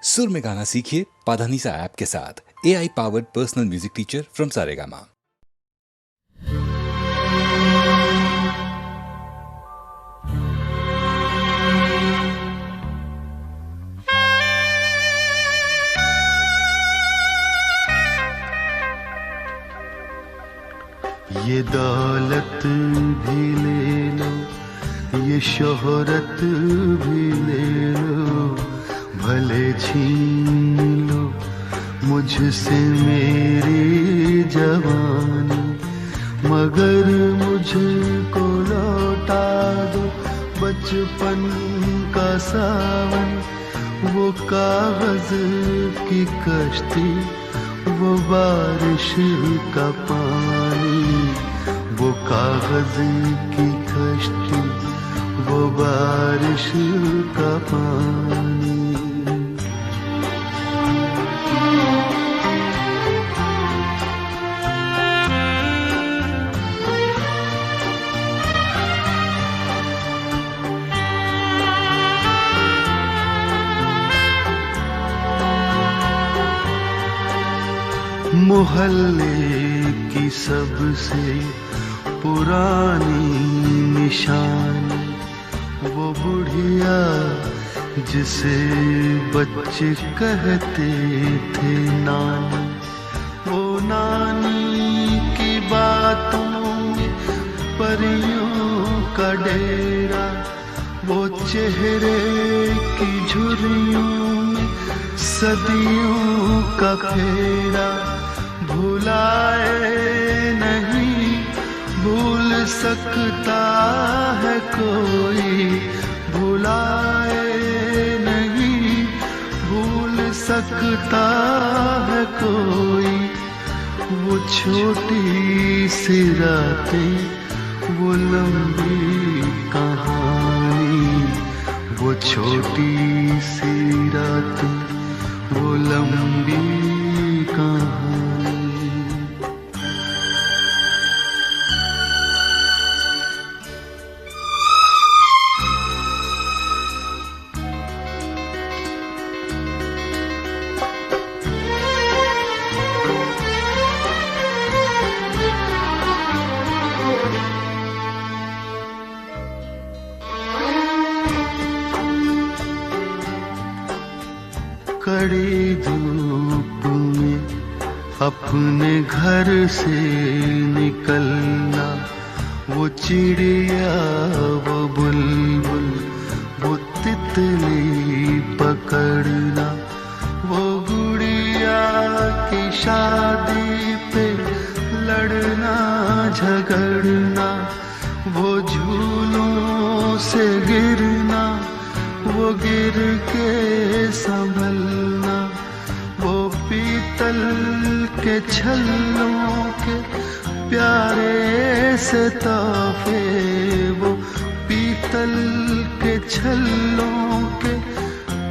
सुर में गाना सीखिए पाधानीसा ऐप के साथ। AI powered personal music teacher from Saregama. ये दौलत भी ले लो, ये शोहरत भी ले लो, भले छीन लो मुझसे मेरी जवानी, मगर मुझको लौटा दो बचपन का सावन, वो कागज की कश्ती, वो बारिश का पानी, वो कागज की कश्ती, वो बारिश का पानी। मोहल्ले की सबसे पुरानी निशानी, वो बुढ़िया जिसे बच्चे कहते थे नानी, वो नानी की बातों में परियों का डेरा, वो चेहरे की झुर्रियों में सदियों का फेरा, भुलाए नहीं भूल सकता है कोई, भुलाए नहीं भूल सकता है कोई, वो छोटी सी रातें, वो लंबी कहानी, वो छोटी सी रातें, वो लंबी कहानी। कड़ी धूप में अपने घर से निकलना, वो चिड़िया, वो बुलबुल, वो तितली पकड़ना, वो गुड़िया की शादी पे लड़ना झगड़ना, वो झूलों से गिरना, वो गिर के संभलना, वो पीतल के छल्लों के प्यारे से तोहफे, वो पीतल के छल्लों के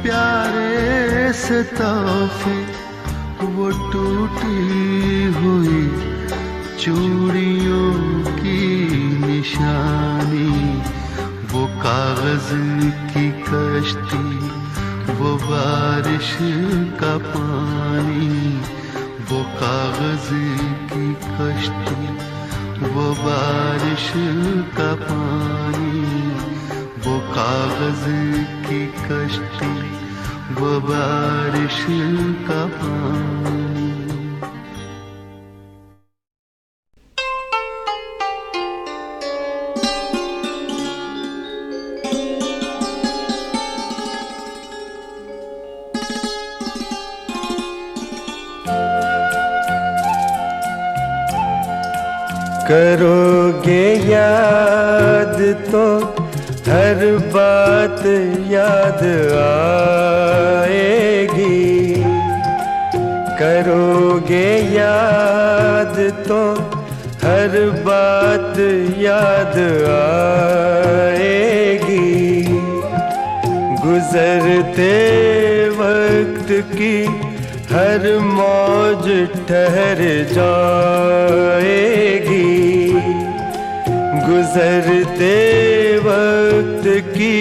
प्यारे से तोहफे, वो टूटी हुई चूड़ियों की निशानी, वो कागज की कश्ती, वो बारिश का पानी, वो कागज की कश्ती, वो बारिश का पानी, वो कागज की कश्ती, वो बारिश का पानी। करोगे याद तो हर बात याद आएगी, करोगे याद तो हर बात याद आएगी, गुजरते वक्त की हर मौज ठहर जाएगी, गुजरते वक्त की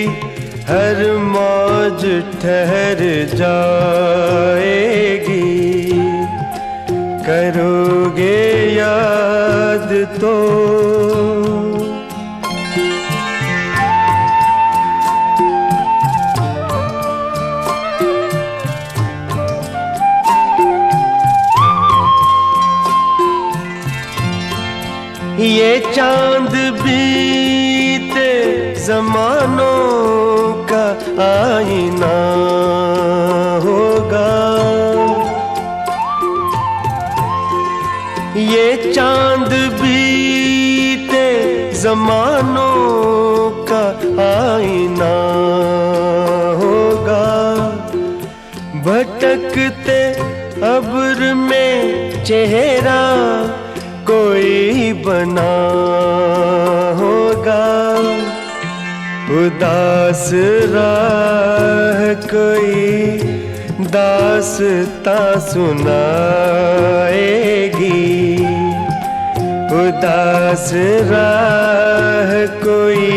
हर मौज ठहर जाएगी। करोगे याद तो ये चांद बीते जमानों का आईना होगा। ये चांद बीते जमानों का आईना होगा। भटकते अब्र में चेहरा कोई बना होगा। उदास राह कोई दास्तां सुनाएगी। उदास राह कोई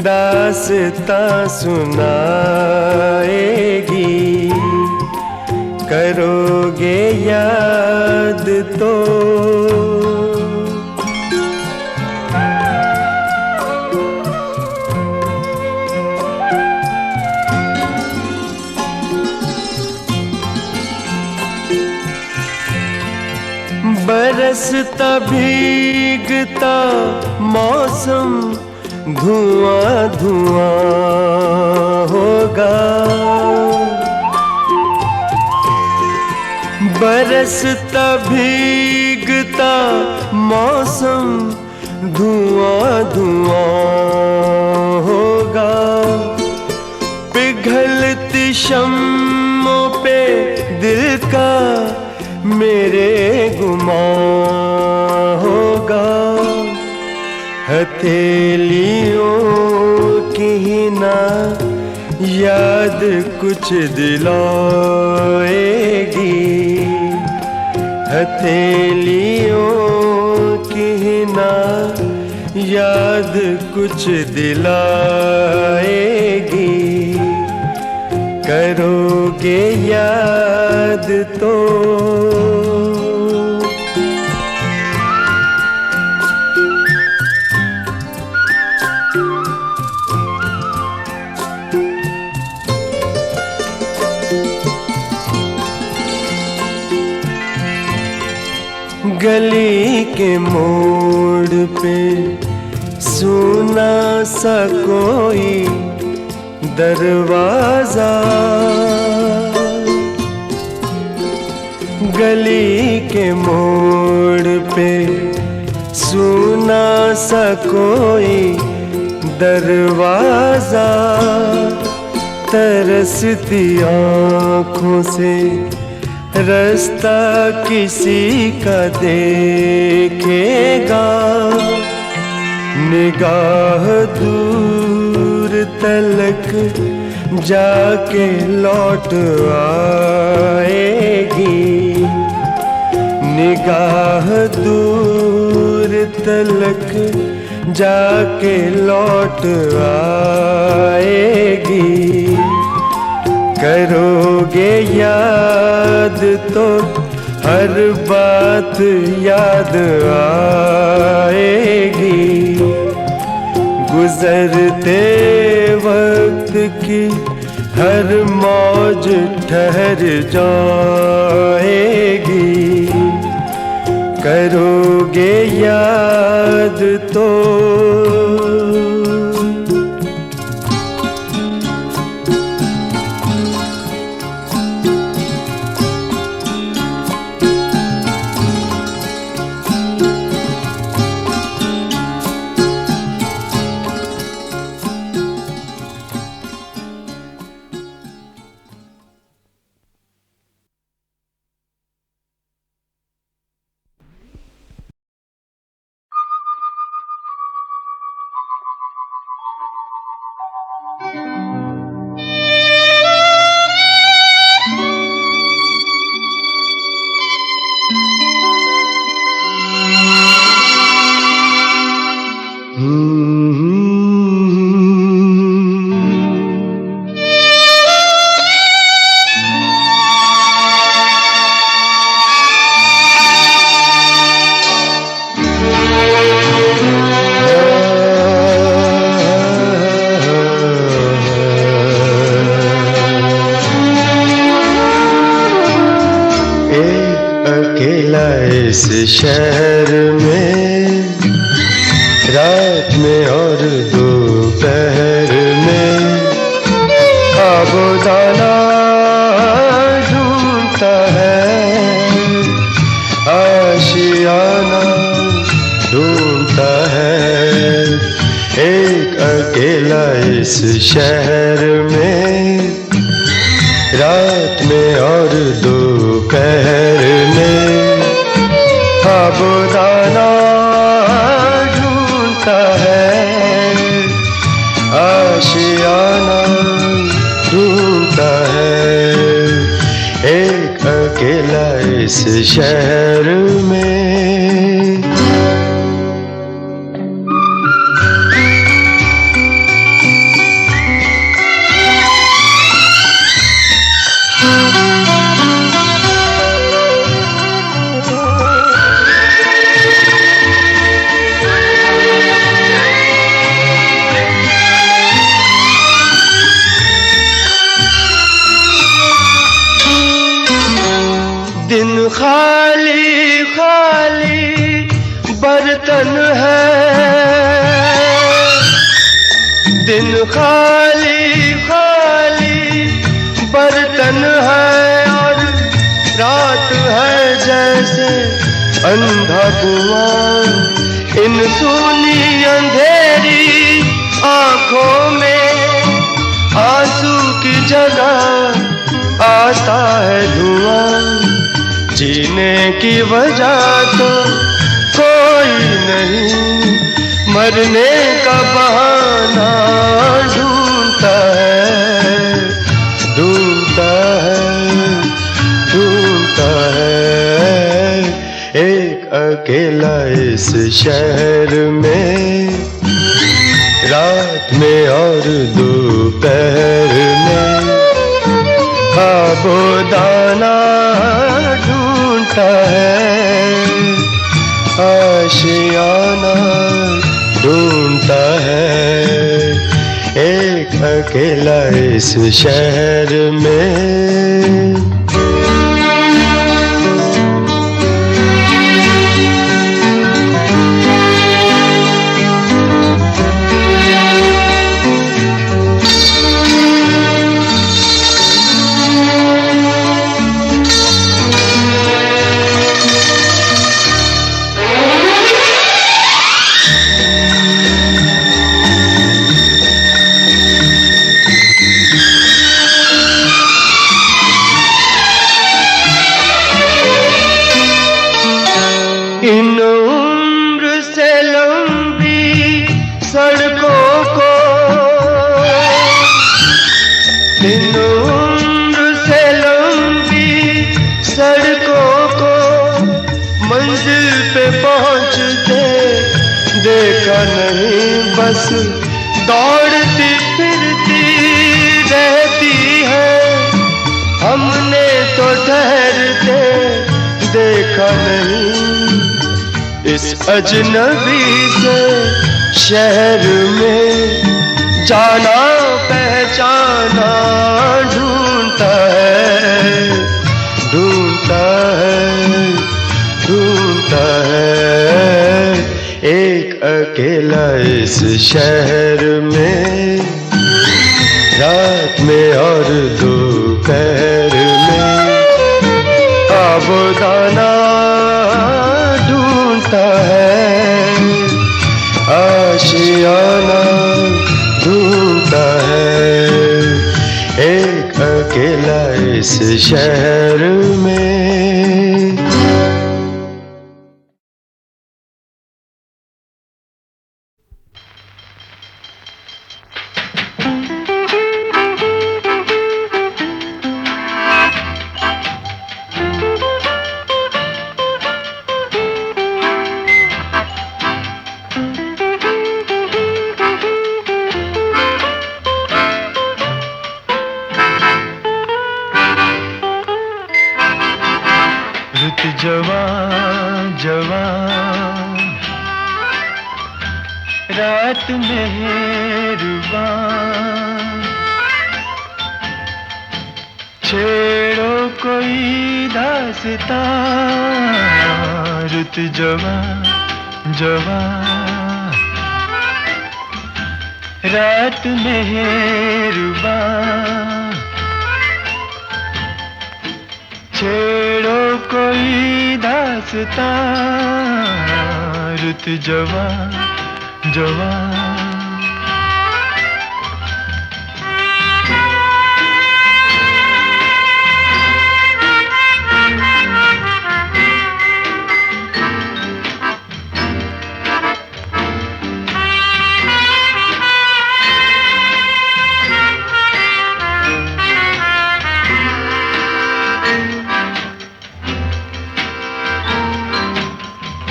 दास्तां सुनाएगी। करोगे याद तो बरसता भीगता मौसम धुआं धुआं होगा। बरसता भीगता मौसम धुआं धुआं होगा। पिघलती शम्मों पे दिल का मेरे गुमां होगा। हथेलियों की ना याद कुछ दिलाएगी। हथेलियों की ना याद कुछ दिलाएगी। करोगे याद तो गली के मोड़ पे सुना सा कोई दरवाजा। गली के मोड़ पे सुना सा कोई दरवाजा। तरसती आँखों से रास्ता किसी का देखेगा। निगाह दूर तलक जाके लौट आएगी। निगाह दूर तलक जाके लौट आएगी। करोगे याद तो हर बात याद आएगी। गुजरते वक्त की हर मौज ठहर जाएगी। करोगे याद तो इस शहर में, रात में और दोपहर में आबोदाना ढूंढता है, आशियाना ढूंढता है। एक अकेला इस शहर में, रात में और दोपहर में आबोदाना ढूंढता है, आशियाना ढूंढता है। एक अकेला इस शहर में। दिन खाली खाली बर्तन है, दिन खाली खाली बर्तन है, और रात है जैसे अंधा कुआं। इन सूनी अंधेरी आंखों में आंसू की जगह आता है धुआं। जीने की वजह तो कोई नहीं, मरने का बहाना ढूंढता है, ढूंढता है, ढूंढता है। एक अकेला इस शहर में, रात में और दोपहर में आबोदाना ढूंढता है, आशियाना ढूंढता है। एक अकेला इस शहर में। इन उम्र से लंबी सड़कों को, इन उम्र से लंबी सड़कों को मंजिल पे पहुंचते देखा नहीं। बस दौड़ती फिरती रहती है, हमने तो ठहरते देखा नहीं। इस अजनबी से शहर में जाना पहचाना ढूंढता है, ढूंढता है, ढूंढता है। एक अकेला इस शहर में, रात में और दोपहर में आबोदाना ढूंढता है, आशियाना ढूंढता है। एक अकेला इस शहर में। रुत जवान जवान रात मेहरबान, छेड़ो कोई दास्तां रुत जवां जवां रात मेहरबां छेड़ो कोई दास्तां रुत जवां जवां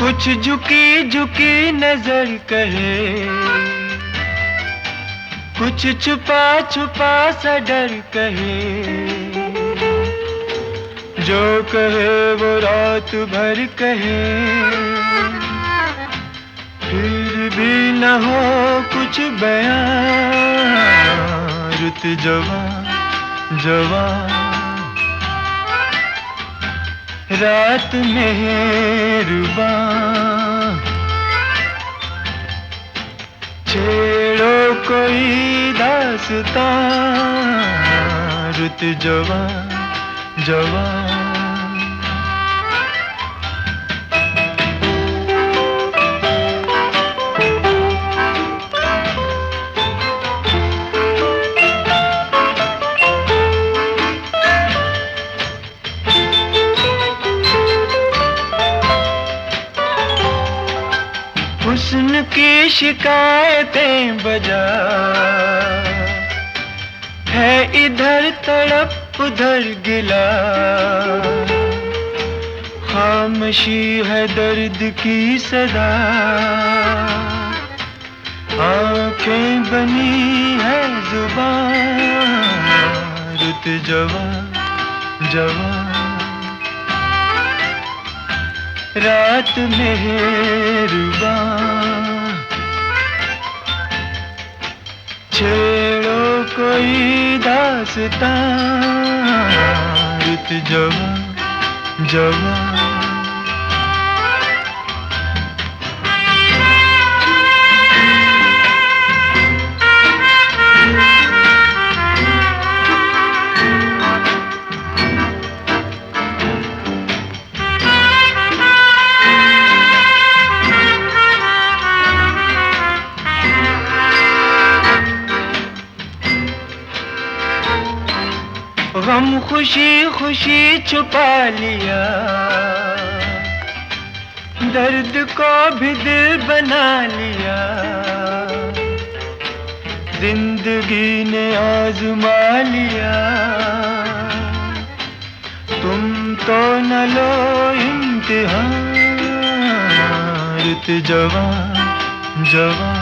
कुछ झुकी झुकी नजर कहे कुछ छुपा छुपा सा डर कहे जो कहे वो रात भर कहे फिर भी न हो कुछ बयां रुत जवां जवां रात मेहरबां छेड़ो कोई दास्तां रुत जवां जवां हुस्न की शिकायतें बजा है इधर तड़प उधर गिला खामोशी है दर्द की सदा आंखें बनी है जुबान रुत जवां जवां रात मेहरबां छेड़ो कोई दास्तां रुत जवां जवां गम खुशी खुशी छुपा लिया दर्द को भी दिल बना लिया जिंदगी ने आजमा लिया तुम तो न लो इम्तिहान रुत जवां जवां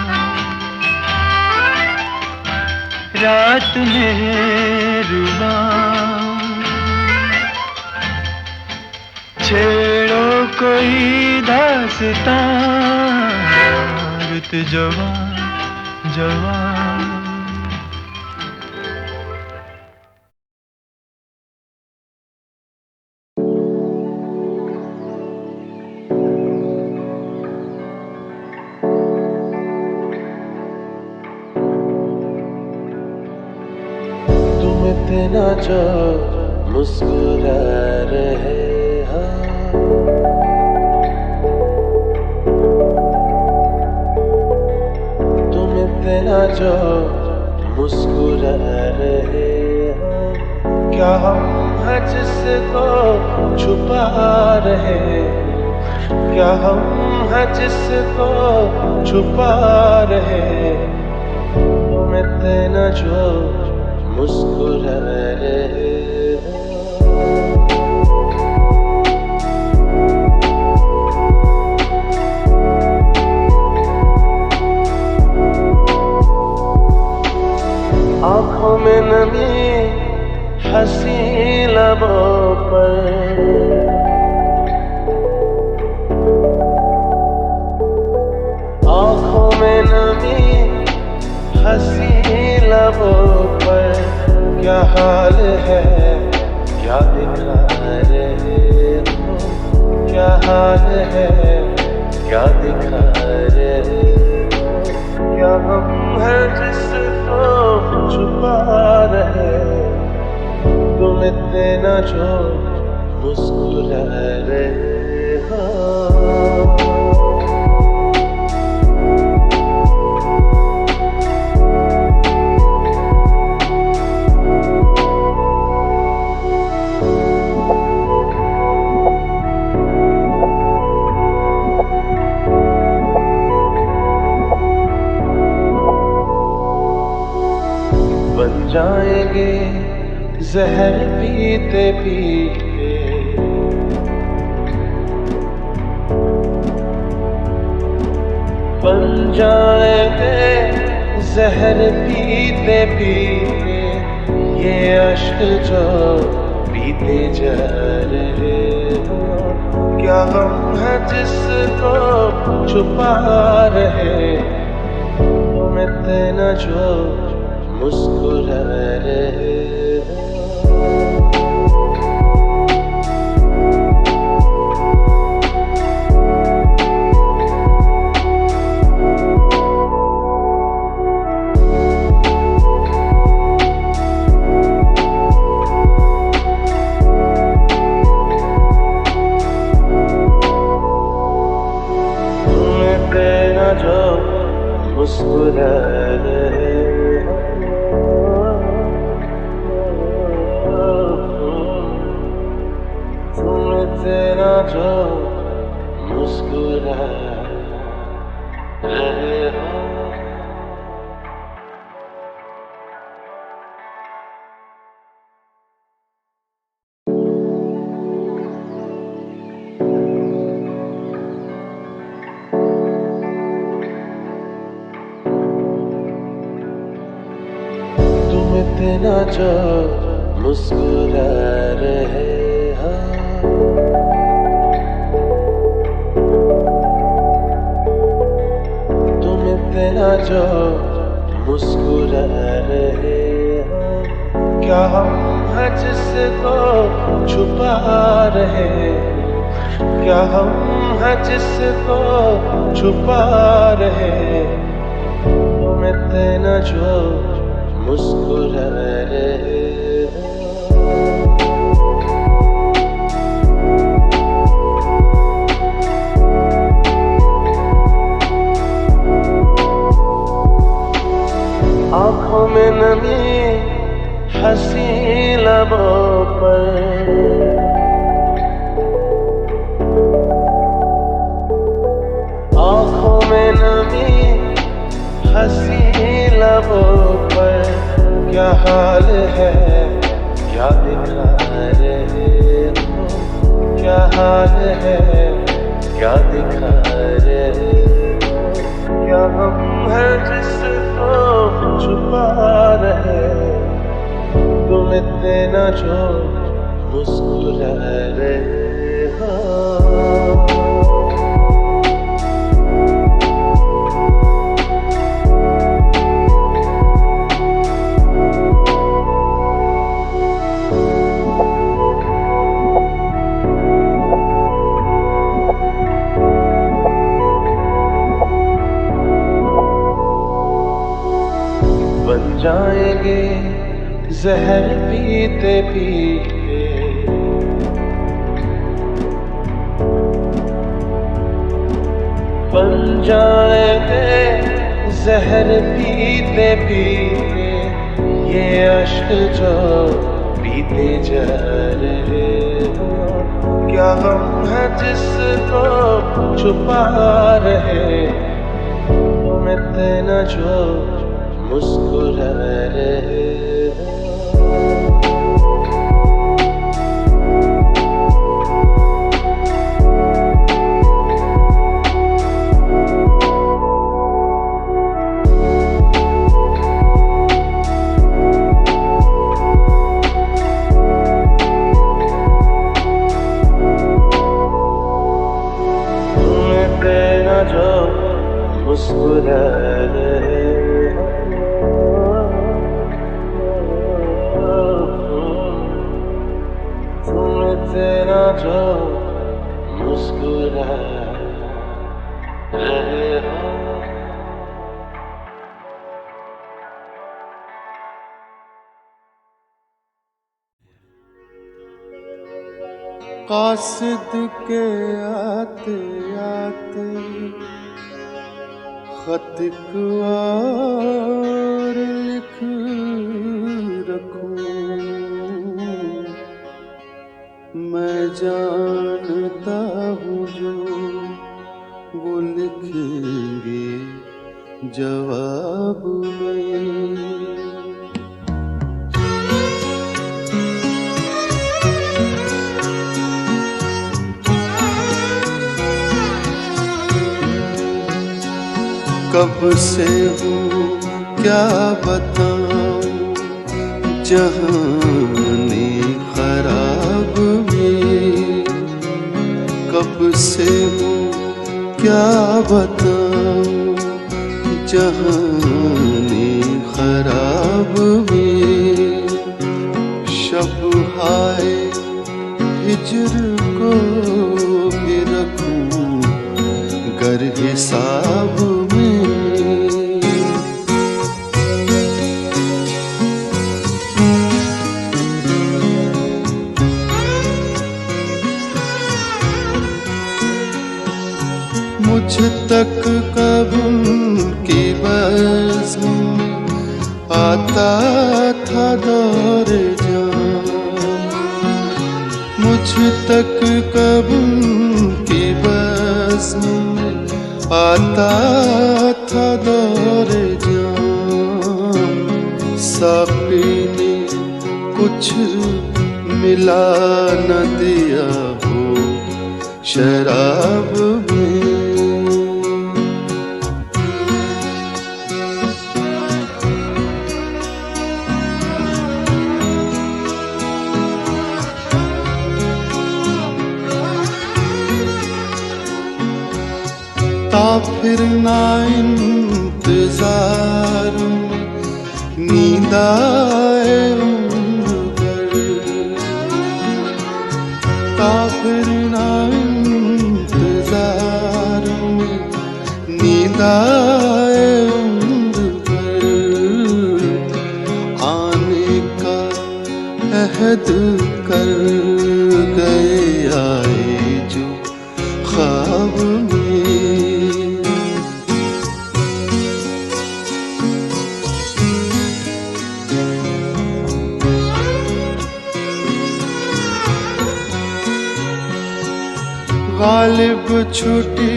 रात मेहरबां छेड़ो कोई दास्तां रुत जवां जवां इतना जो मुस्कुरा रहे हो तुम इतना जो मुस्कुरा रहे हो क्या हम हैं जिसको छुपा रहे क्या हम हैं जिसको छुपा रहे तुम इतना जो मुस्कुरा रहे आँखों में नमी हंसी लबों पर आँखों में नमी हंसी लबों पर क्या हाल है इतना जो मुस्कुरा रहे हो। बन जाएंगे जहर पीते पीते, बन जाएंगे जहर पीते पीते, ये अश्क जो पीते जा रहे हो। क्या गम है जिसको छुपा रहे, तुम इतना जो मुस्कुरा रहे हो। तुम इतना जो मुस्कुरा रहे हो। तेरा जो मुस्कुरा रहे हो। तुम इतना जो मुस्कुरा रहे हो। इतना जो मुस्कुरा रहे हो। क्या हम है जिसको छुपा रहे, क्या हम है जिसको छुपा रहे, तुम इतना जो मुस्कुरा रहे हो। आँखों में नमी, हंसी लबों पर, आँखों में नमी, हंसी लबों पर, क्या हाल है क्या दिखा रहे हो। क्या हाल है क्या दिखा रहे हो। क्या हम है जिसको छुपा रहे, तुम इतना जो मुस्कुरा रहे हो। बन जाएंगे जहर पीते पीते, बन जाएंगे जहर पीते पीते, ये अश्क जो पीते जा रहे हो। क्या गम है जिसको छुपा रहे, तुम इतना जो मुस्कुरा रहे हो। तुम इतना जो मुस्कुरा रहे हो। तेरा जो मुस्कुरा रहे हो। कासिद के आते आते खत और लिख रखूं, मैं जानता हूँ जो वो लिखेंगे जवाब में। कब से हूँ क्या बताऊं जहाने खराब में, कब से हूँ क्या बताऊं जहाने खराब में। शब हाय हिजर को भी रखूं गर हिसाब में। मुझ तक कब उनकी बज़्म में आता था दौर जान, मुझ तक कब उनकी बज़्म में आता था दौर जान। साक़ी ने कुछ मिला न दिया हो शराब में। ता फिर ना इंतजार में नींद आए उम्र भर, ता फिर ना इंतजार में नींद आए उम्र भर। आने का अहद कर गए आए जो ख्वाब में। गालिब छुटी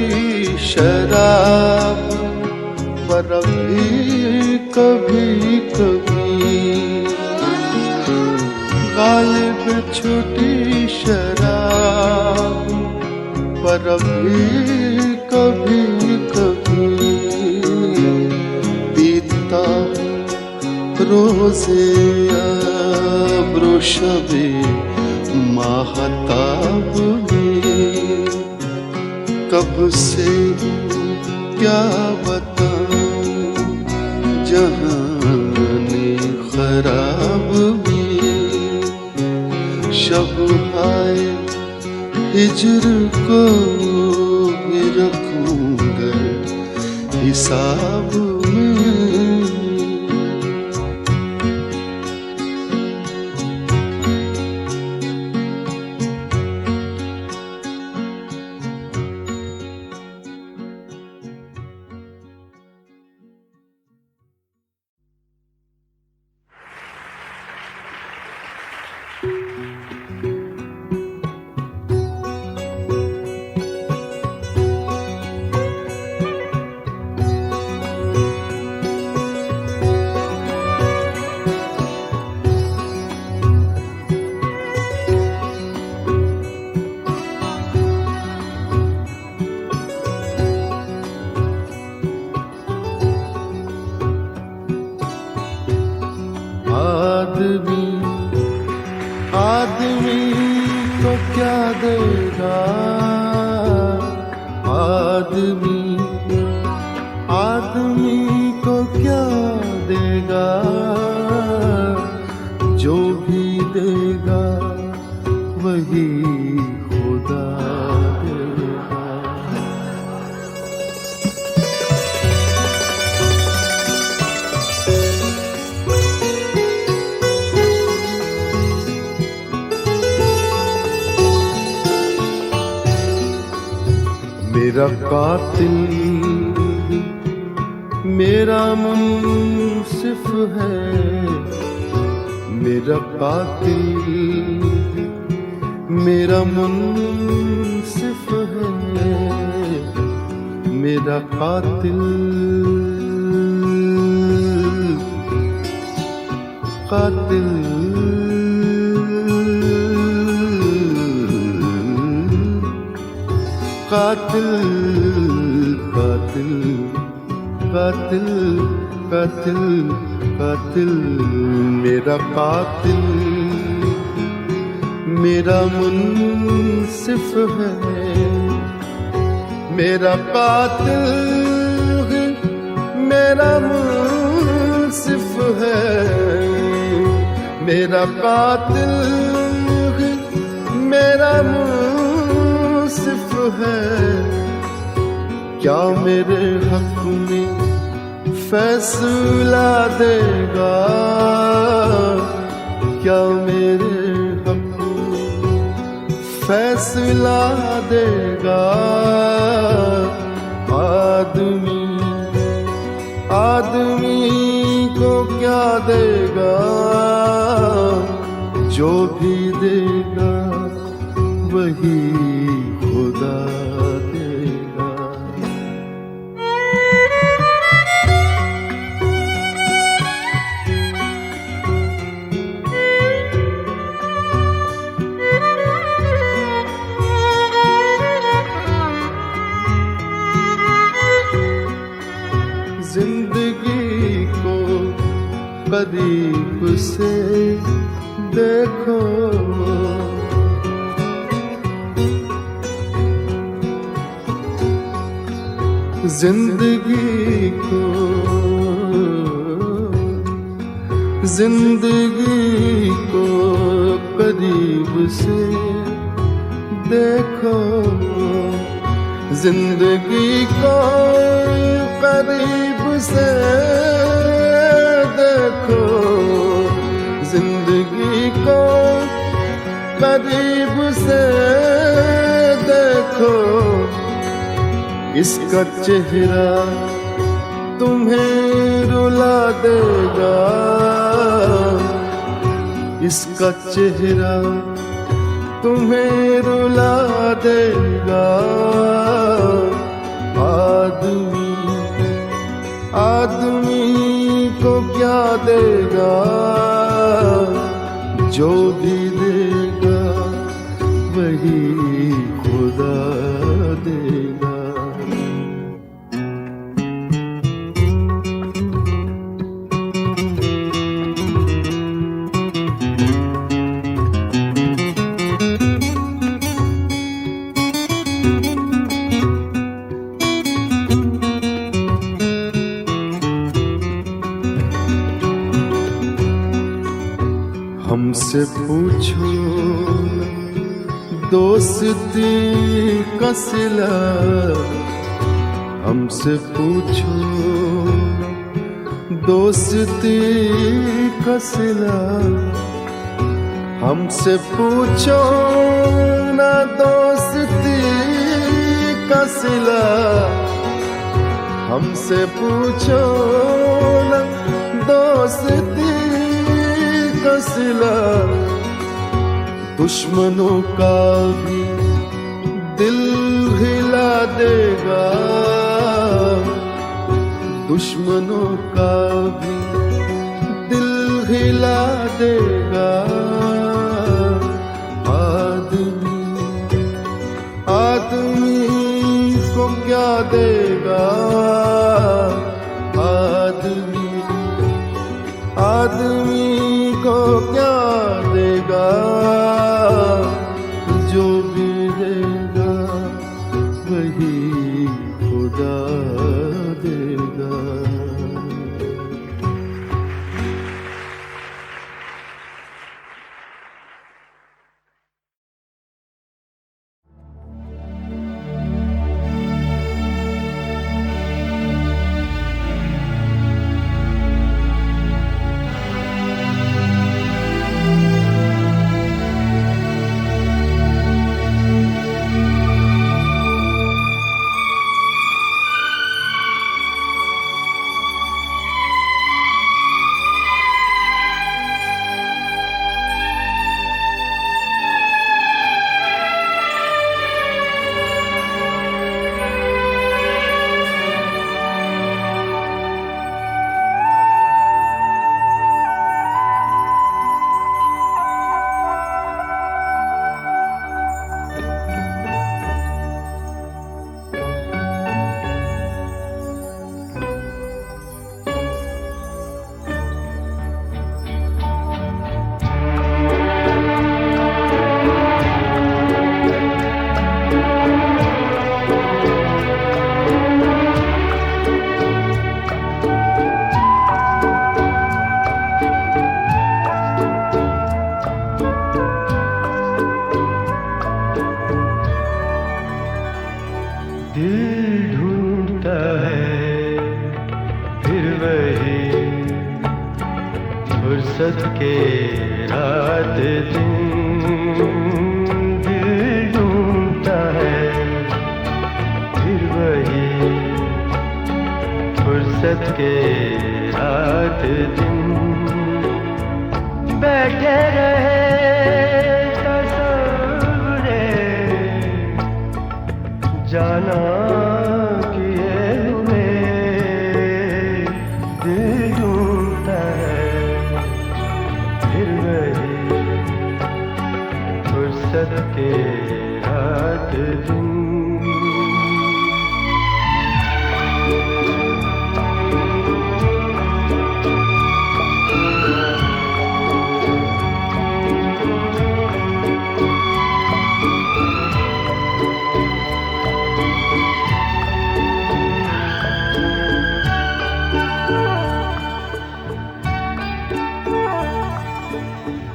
शराब पर भी कभी कभी, गालिब छुटी शराब पर भी कभी कभी। बीतता रोज़े अब्रो शबे माहताब में। कब से क्या बताऊं जहाने खराब में। शब हाय हिजर को भी रखूंगा हिसाब में। आदमी को क्या देगा आदमी, आदमी को क्या देगा, जो भी देगा वही खुदा देगा। मेरा कातिल मेरा मुंसिफ है, मेरा कातिल मेरा मुंसिफ है, मेरा कातिल कातिल कातिल कातिल कातिल कातिल कातिल मेरा कातिल मेरा मुंसिफ है, मेरा कातिल मेरा मुंसिफ है, मेरा कातिल मेरा मुंसिफ है। क्या मेरे हक में फैसला देगा, क्या मेरे हक में फैसला देगा। आदमी आदमी को क्या देगा, जो भी देगा वही खुदा देगा। जिंदगी को करीब से देखो, जिंदगी को करीब से देखो, जिंदगी को करीब से देखो, जिंदगी को करीब से देखो। इसका चेहरा तुम्हें रुला देगा, इसका चेहरा तुम्हें रुला देगा। आदमी आदमी को क्या देगा, जो भी देगा वही खुदा देगा। हमसे पूछो दोस्ती का सिला, हमसे पूछो दोस्ती का सिला। हमसे पूछो ना दोस्ती का सिला, हमसे पूछो ना दोस्ती का सिला। दुश्मनों का भी दिल हिला देगा, दुश्मनों का भी दिल हिला देगा। आदमी आदमी को क्या देगा, आदमी आदमी को क्या देगा, जो भी देगा वही खुदा देगा। फुर्सत के रात दिन बैठे रहे तस्वुरे जाना किए हुए दिल ढूंढता है फिर वही फुर्सत के रात दिन।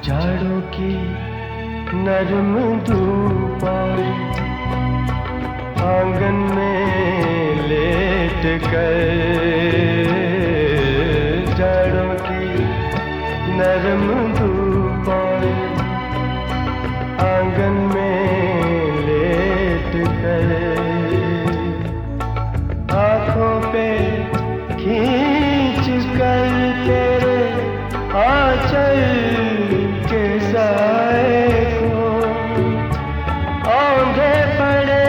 झाड़ों की नरम धूप आंगन में लेट कर, झाड़ों की नरम धूप आंगन में लेट कर, आँखों पे खींच कर तेरे आंचल के साए को औंधे पड़े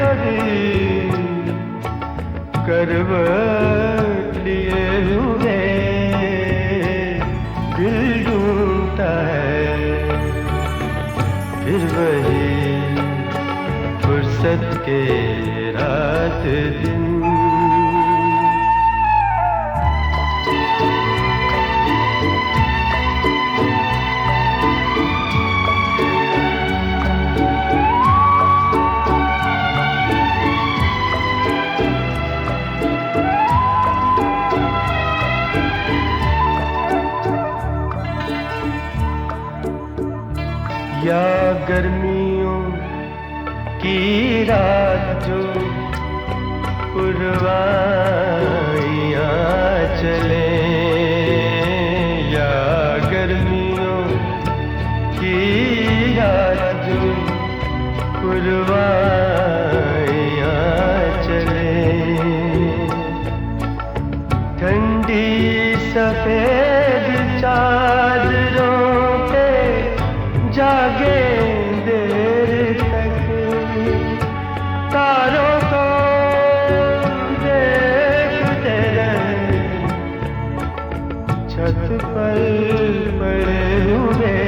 कभी करवट लिए हुए दिल ढूंढता है फिर वही फुर्सत के रात दिन। या गर्मियों की रात जो पुरवाइयाँ चले, या गर्मियों की रात जो पुरवाइयाँ चले, ठंडी सफेद चादरों पे जागे देर तक, तारों को देखते रहे छत पर पड़े हुए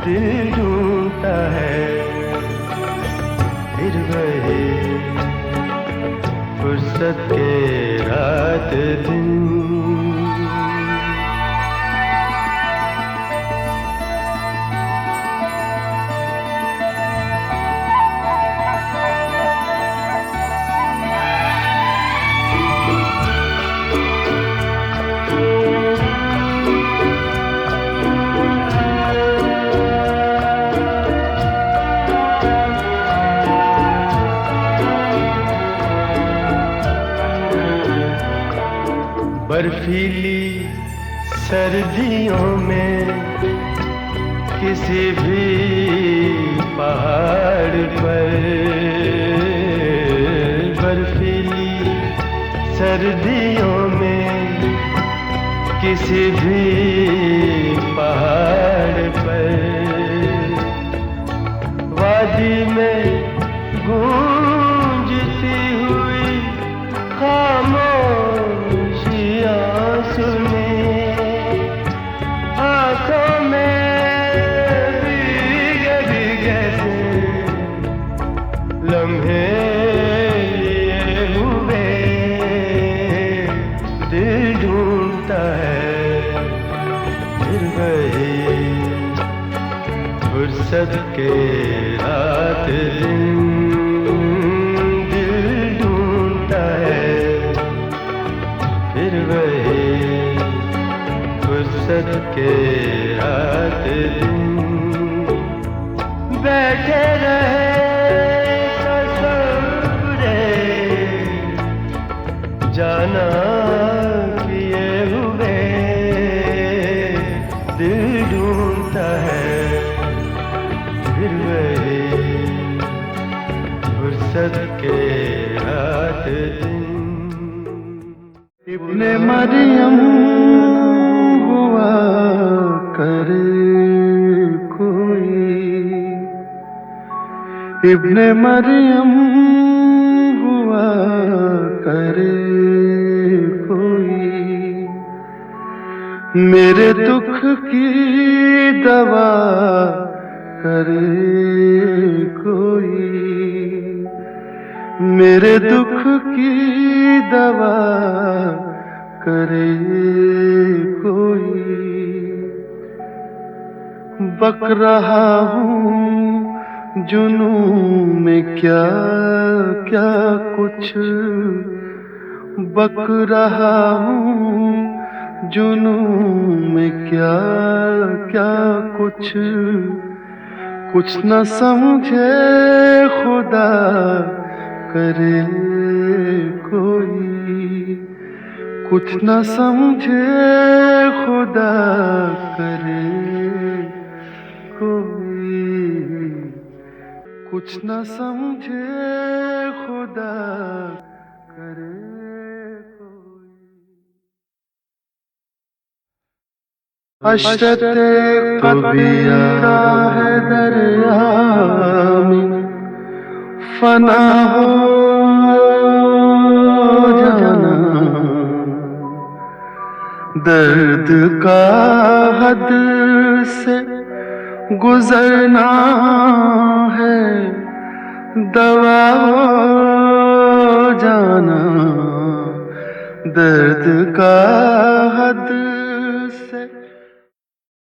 दिल ढूंढता है फिर वही फुर्सत के रात दिन। बर्फीली सर्दियों में किसी भी पहाड़ पर, बर्फीली सर्दियों में किसी भी पहाड़ पर, वादी में गूंजती हुई खामोशियाँ सुने, आँखों में भीगे भीगे से लम्हे लिए हुए दिल ढूंढता है फिर वही फुर्सत के रात दिन, दिल ढूंढता है फिर वही फुर्सत के रात दिन, बैठे रहे तस्वुरे जाना किए हुए दिल ढूंढता है फिर वही फुर्सत के रात इब्ने मरियम हुआ करे कोई, इब्ने मरियम हुआ करे कोई, मेरे दुख की दवा करे कोई, मेरे दुख की दवा करे कोई। बक रहा हूँ जुनून में क्या क्या कुछ, बक रहा हूँ जुनून में क्या क्या कुछ, कुछ न समझे खुदा करे कोई, कुछ न समझे खुदा करे कोई, कुछ न समझे खुदा करे कोई। अशरते कबीरा है दरिया में फना हो जाना, दर्द का हद से गुजरना है, दवा हो जाना, दर्द का हद